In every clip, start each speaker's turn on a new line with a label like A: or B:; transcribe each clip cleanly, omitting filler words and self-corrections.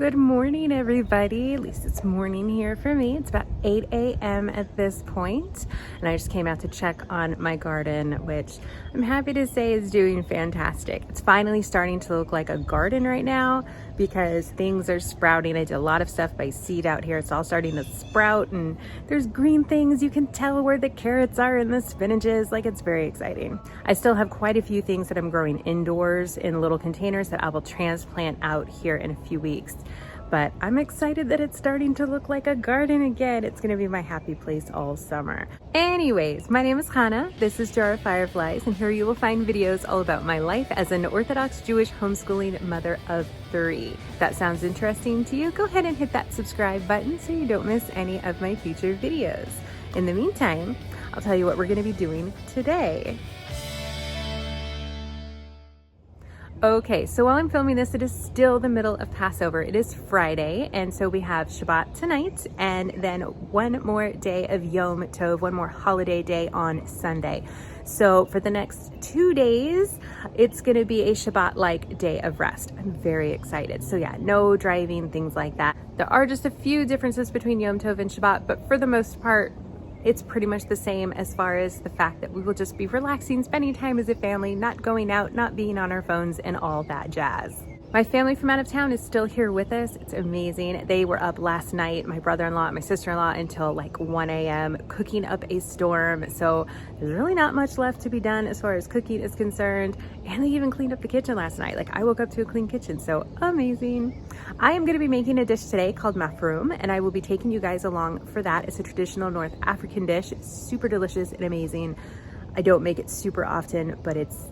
A: Good morning, everybody. At least it's morning here for me. It's about 8 a.m. at this point, and I just came out to check on my garden, which I'm happy to say is doing fantastic. It's finally starting to look like a garden right now because things are sprouting. I did a lot of stuff by seed out here. It's all starting to sprout, and there's green things. You can tell where the carrots are and the spinach is. Like, it's very exciting. I still have quite a few things that I'm growing indoors in little containers that I will transplant out here in a few weeks. But I'm excited that it's starting to look like a garden again. It's gonna be my happy place all summer. Anyways, my name is Hannah. This is Jar of Fireflies, and here you will find videos all about my life as an Orthodox Jewish homeschooling mother of 3. If that sounds interesting to you, go ahead and hit that subscribe button so you don't miss any of my future videos. In the meantime, I'll tell you what we're gonna be doing today. Okay, so while I'm filming this, it is still the middle of Passover. It is Friday, and so we have Shabbat tonight, and then one more day of Yom Tov, one more holiday day on Sunday. So for the next 2 days, it's gonna be a Shabbat-like day of rest. I'm very excited. So yeah, no driving, things like that. There are just a few differences between Yom Tov and Shabbat, but for the most part, it's pretty much the same as far as the fact that we will just be relaxing, spending time as a family, not going out, not being on our phones, and all that jazz. My family from out of town is still here with us. It's amazing. They were up last night, my brother-in-law and my sister-in-law, until like 1 a.m. cooking up a storm. So there's really not much left to be done as far as cooking is concerned. And they even cleaned up the kitchen last night. Like, I woke up to a clean kitchen, so amazing. I am gonna be making a dish today called Mafroum, and I will be taking you guys along for that. It's a traditional North African dish. It's super delicious and amazing. I don't make it super often, but it's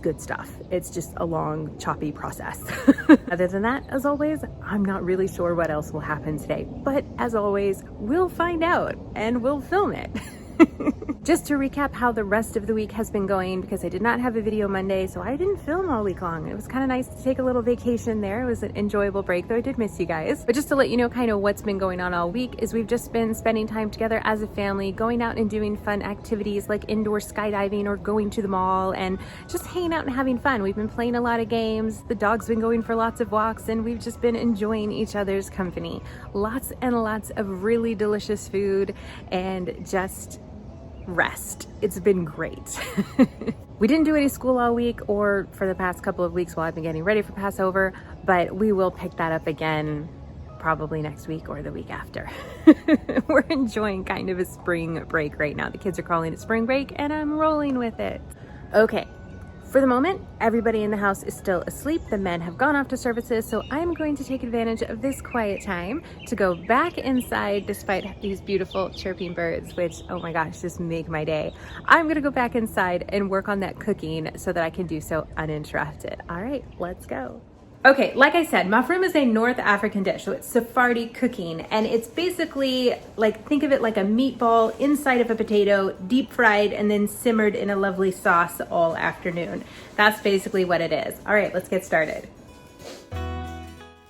A: good stuff. It's just a long, choppy process. Other than that, as always, I'm not really sure what else will happen today, but as always, we'll find out and we'll film it. Just to recap how the rest of the week has been going, because I did not have a video Monday, so I didn't film all week long. It was kind of nice to take a little vacation there. It was an enjoyable break, though I did miss you guys. But just to let you know kind of what's been going on all week is we've just been spending time together as a family, going out and doing fun activities like indoor skydiving or going to the mall and just hanging out and having fun. We've been playing a lot of games. The dog's been going for lots of walks, and we've just been enjoying each other's company. Lots and lots of really delicious food and just rest. It's been great. We didn't do any school all week or for the past couple of weeks while I've been getting ready for Passover, but we will pick that up again probably next week or the week after. We're enjoying kind of a spring break right now. The kids are calling it spring break, and I'm rolling with it. Okay. For the moment, everybody in the house is still asleep. The men have gone off to services, so I'm going to take advantage of this quiet time to go back inside despite these beautiful chirping birds, which, oh my gosh, just make my day. I'm gonna go back inside and work on that cooking so that I can do so uninterrupted. All right, let's go. Okay, like I said, Mafroum is a North African dish, so it's Sephardi cooking, and it's basically like, think of it like a meatball inside of a potato, deep fried and then simmered in a lovely sauce all afternoon. That's basically what it is. All right, let's get started.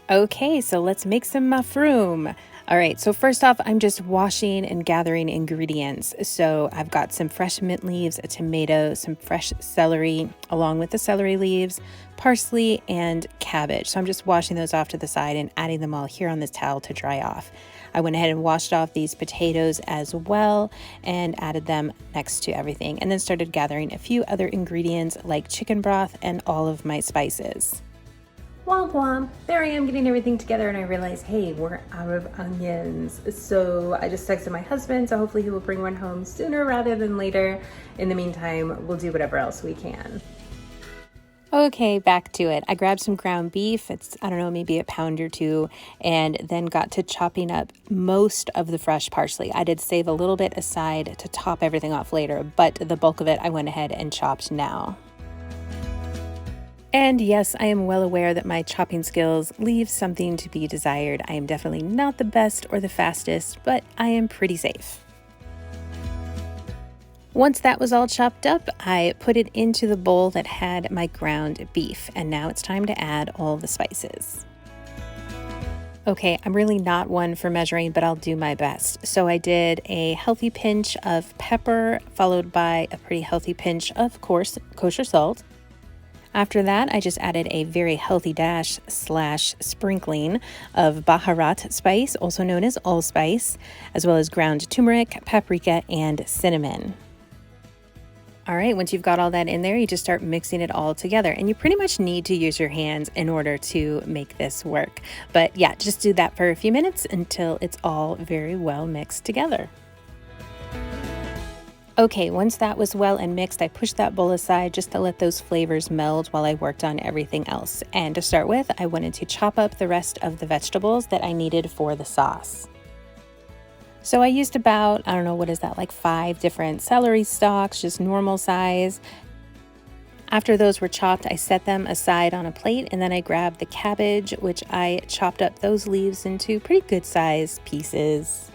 A: Okay, so let's make some Mafroum. All right, so first off, I'm just washing and gathering ingredients. So I've got some fresh mint leaves, a tomato, some fresh celery, along with the celery leaves, parsley, and cabbage. So I'm just washing those off to the side and adding them all here on this towel to dry off. I went ahead and washed off these potatoes as well and added them next to everything, and then started gathering a few other ingredients like chicken broth and all of my spices. Womp womp, there I am getting everything together, and I realized, hey, we're out of onions. So I just texted my husband, so hopefully he will bring one home sooner rather than later. In the meantime, we'll do whatever else we can. Okay, back to it. I grabbed some ground beef. It's, I don't know, maybe a pound or two, and then got to chopping up most of the fresh parsley. I did save a little bit aside to top everything off later, but the bulk of it I went ahead and chopped now. And yes, I am well aware that my chopping skills leave something to be desired. I am definitely not the best or the fastest, but I am pretty safe. Once that was all chopped up, I put it into the bowl that had my ground beef, and now it's time to add all the spices. Okay, I'm really not one for measuring, but I'll do my best. So I did a healthy pinch of pepper, followed by a pretty healthy pinch of coarse kosher salt. After that, I just added a very healthy dash / sprinkling of Baharat spice, also known as allspice, as well as ground turmeric, paprika, and cinnamon. All right, once you've got all that in there, you just start mixing it all together. And you pretty much need to use your hands in order to make this work. But yeah, just do that for a few minutes until it's all very well mixed together. Okay, once that was well and mixed, I pushed that bowl aside just to let those flavors meld while I worked on everything else. And to start with, I wanted to chop up the rest of the vegetables that I needed for the sauce. So I used about, I don't know, what is that, like 5 different celery stalks, just normal size. After those were chopped, I set them aside on a plate, and then I grabbed the cabbage, which I chopped up those leaves into pretty good sized pieces.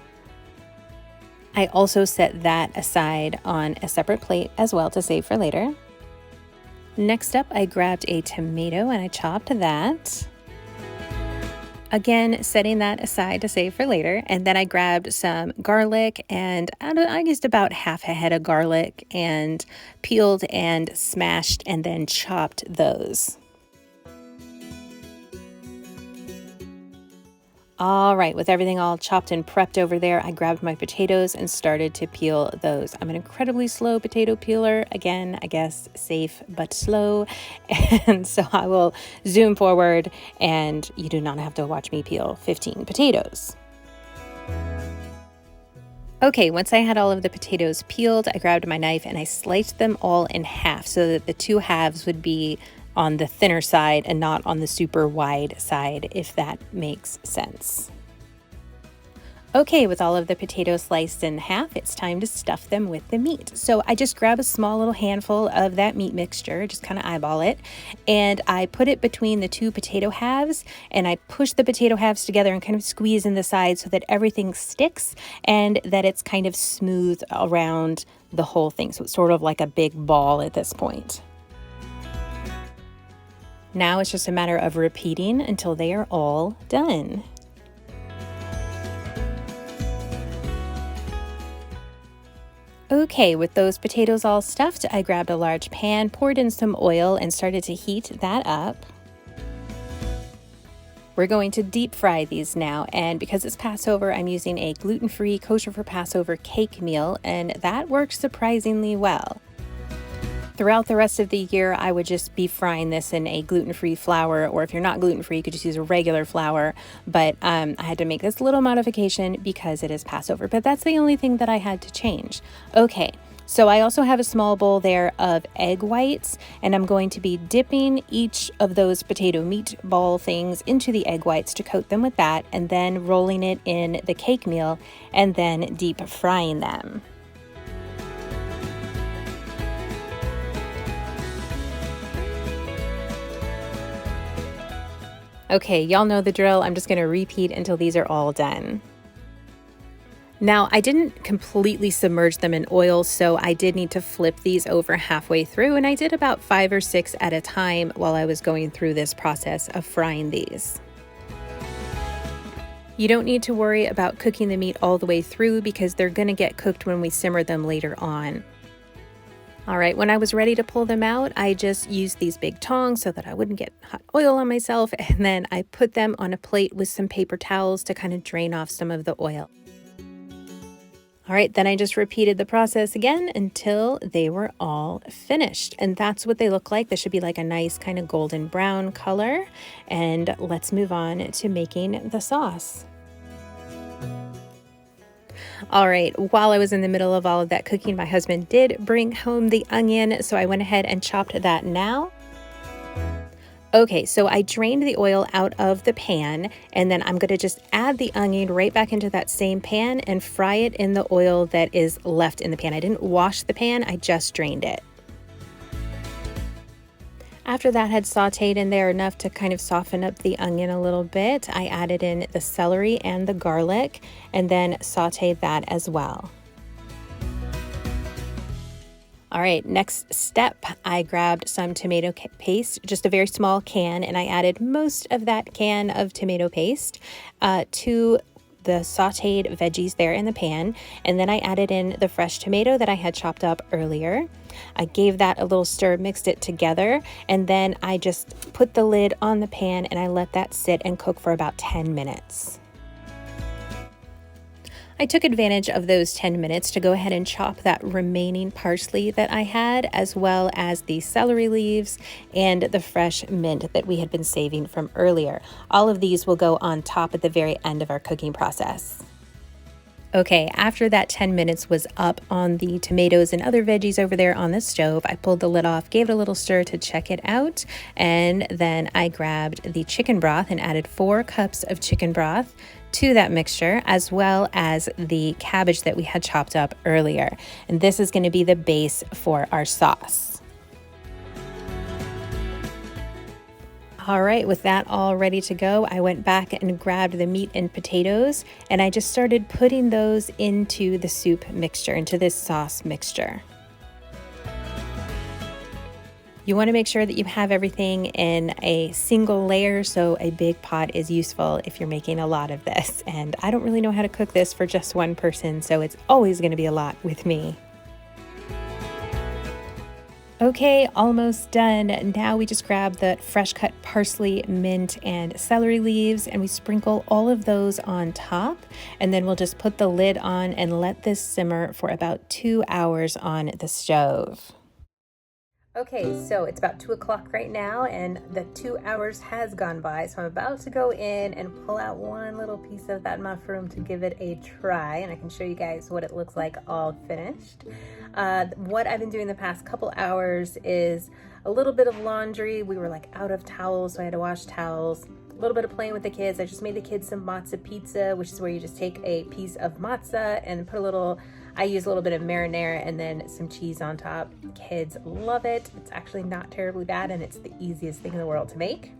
A: I also set that aside on a separate plate as well to save for later. Next up, I grabbed a tomato and I chopped that. Again, setting that aside to save for later. And then I grabbed some garlic, and I used about half a head of garlic and peeled and smashed and then chopped those. All right, with everything all chopped and prepped over there, I grabbed my potatoes and started to peel those. I'm an incredibly slow potato peeler. Again, I guess safe but slow. And so I will zoom forward, and you do not have to watch me peel 15 potatoes. Okay, once I had all of the potatoes peeled, I grabbed my knife and I sliced them all in half so that the two halves would be on the thinner side and not on the super wide side, if that makes sense. Okay, with all of the potatoes sliced in half, it's time to stuff them with the meat. So I just grab a small little handful of that meat mixture, just kind of eyeball it, and I put it between the 2 potato halves, and I push the potato halves together and kind of squeeze in the sides so that everything sticks and that it's kind of smooth around the whole thing. So it's sort of like a big ball at this point. Now it's just a matter of repeating until they are all done. Okay, with those potatoes all stuffed, I grabbed a large pan, poured in some oil, and started to heat that up. We're going to deep fry these now, and because it's Passover, I'm using a gluten-free kosher for Passover cake meal, and that works surprisingly well. Throughout the rest of the year, I would just be frying this in a gluten-free flour, or if you're not gluten-free, you could just use a regular flour. But I had to make this little modification because it is Passover. But that's the only thing that I had to change. Okay, so I also have a small bowl there of egg whites, and I'm going to be dipping each of those potato meatball things into the egg whites to coat them with that, and then rolling it in the cake meal, and then deep frying them. Okay, y'all know the drill. I'm just going to repeat until these are all done. Now, I didn't completely submerge them in oil, so I did need to flip these over halfway through, and I did about 5 or 6 at a time while I was going through this process of frying these. You don't need to worry about cooking the meat all the way through because they're going to get cooked when we simmer them later on. All right, when I was ready to pull them out, I just used these big tongs so that I wouldn't get hot oil on myself, and then I put them on a plate with some paper towels to kind of drain off some of the oil. All right, then I just repeated the process again until they were all finished, and that's what they look like. They should be like a nice kind of golden brown color, and let's move on to making the sauce. All right, while I was in the middle of all of that cooking, my husband did bring home the onion, so I went ahead and chopped that now. Okay, so I drained the oil out of the pan, and then I'm going to just add the onion right back into that same pan and fry it in the oil that is left in the pan. I didn't wash the pan, I just drained it. After that had sauteed in there enough to kind of soften up the onion a little bit, I added in the celery and the garlic and then sauteed that as well. All right, next step, I grabbed some tomato paste, just a very small can, and I added most of that can of tomato paste to the sauteed veggies there in the pan, and then I added in the fresh tomato that I had chopped up earlier. I gave that a little stir, mixed it together, and then I just put the lid on the pan and I let that sit and cook for about 10 minutes. I took advantage of those 10 minutes to go ahead and chop that remaining parsley that I had, as well as the celery leaves and the fresh mint that we had been saving from earlier. All of these will go on top at the very end of our cooking process. Okay, after that 10 minutes was up on the tomatoes and other veggies over there on the stove, I pulled the lid off, gave it a little stir to check it out, and then I grabbed the chicken broth and added 4 cups of chicken broth to that mixture, as well as the cabbage that we had chopped up earlier. And this is going to be the base for our sauce. All right, with that all ready to go, I went back and grabbed the meat and potatoes, and I just started putting those into the soup mixture, into this sauce mixture. You want to make sure that you have everything in a single layer, so a big pot is useful if you're making a lot of this. And I don't really know how to cook this for just one person, so it's always going to be a lot with me. Okay, almost done. Now we just grab the fresh cut parsley, mint, and celery leaves, and we sprinkle all of those on top, and then we'll just put the lid on and let this simmer for about 2 hours on the stove. Okay, so it's about 2 o'clock right now, and the 2 hours has gone by, so I'm about to go in and pull out one little piece of that Mafroum to give it a try, and I can show you guys what it looks like all finished. What I've been doing the past couple hours is a little bit of laundry. We were like out of towels, so I had to wash towels. A little bit of playing with the kids. I just made the kids some matzah pizza, which is where you just take a piece of matzah and put a little, I use a little bit of marinara and then some cheese on top. Kids love it. It's actually not terribly bad, and it's the easiest thing in the world to make.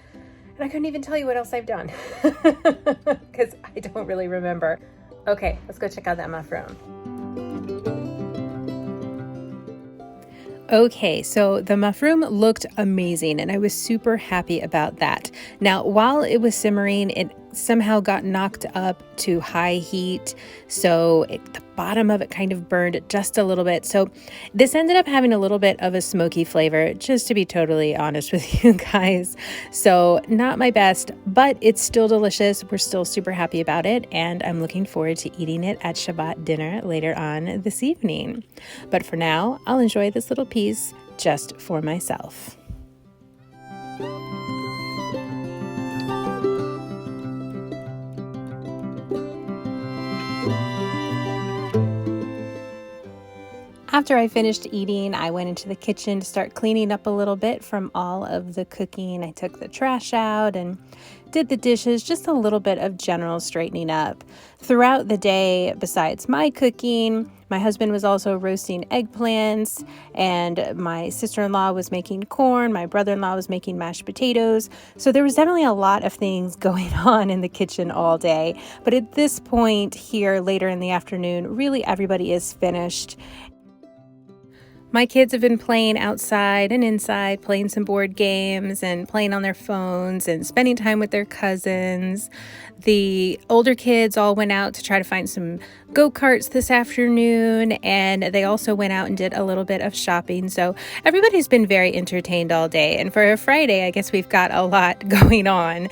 A: And I couldn't even tell you what else I've done because I don't really remember. Okay, let's go check out that Mafroum. Okay, so the Mafroum looked amazing, and I was super happy about that. Now, while it was simmering, it somehow got knocked up to high heat, so the bottom of it kind of burned just a little bit. So this ended up having a little bit of a smoky flavor, just to be totally honest with you guys. So not my best, but it's still delicious. We're still super happy about it, and I'm looking forward to eating it at Shabbat dinner later on this evening. But for now, I'll enjoy this little piece just for myself. After I finished eating, I went into the kitchen to start cleaning up a little bit from all of the cooking. I took the trash out and did the dishes, just a little bit of general straightening up. Throughout the day, besides my cooking, my husband was also roasting eggplants, and my sister-in-law was making corn, my brother-in-law was making mashed potatoes. So there was definitely a lot of things going on in the kitchen all day. But at this point here, later in the afternoon, really everybody is finished. My kids have been playing outside and inside, playing some board games and playing on their phones and spending time with their cousins. The older kids all went out to try to find some go-karts this afternoon, and they also went out and did a little bit of shopping. So everybody's been very entertained all day. And for a Friday, I guess we've got a lot going on.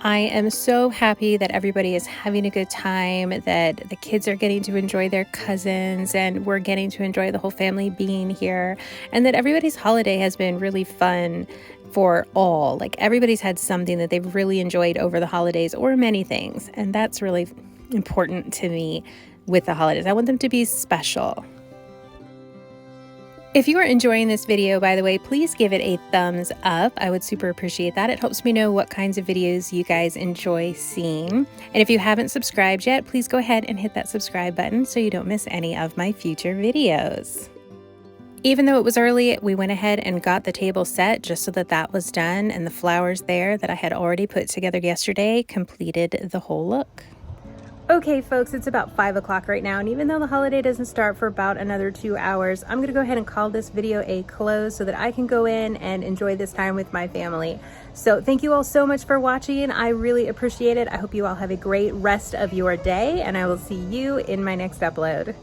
A: I am so happy that everybody is having a good time, that the kids are getting to enjoy their cousins, and we're getting to enjoy the whole family being here, and that everybody's holiday has been really fun for all. Like, everybody's had something that they've really enjoyed over the holidays, or many things, and that's really important to me with the holidays. I want them to be special. If you are enjoying this video, by the way, please give it a thumbs up. I would super appreciate that. It helps me know what kinds of videos you guys enjoy seeing. And if you haven't subscribed yet, please go ahead and hit that subscribe button so you don't miss any of my future videos. Even though it was early, we went ahead and got the table set just so that that was done, and the flowers there that I had already put together yesterday completed the whole look. Okay folks, it's about 5 o'clock right now, and even though the holiday doesn't start for about another 2 hours, I'm gonna go ahead and call this video a close so that I can go in and enjoy this time with my family. So thank you all so much for watching. I really appreciate it. I hope you all have a great rest of your day, and I will see you in my next upload.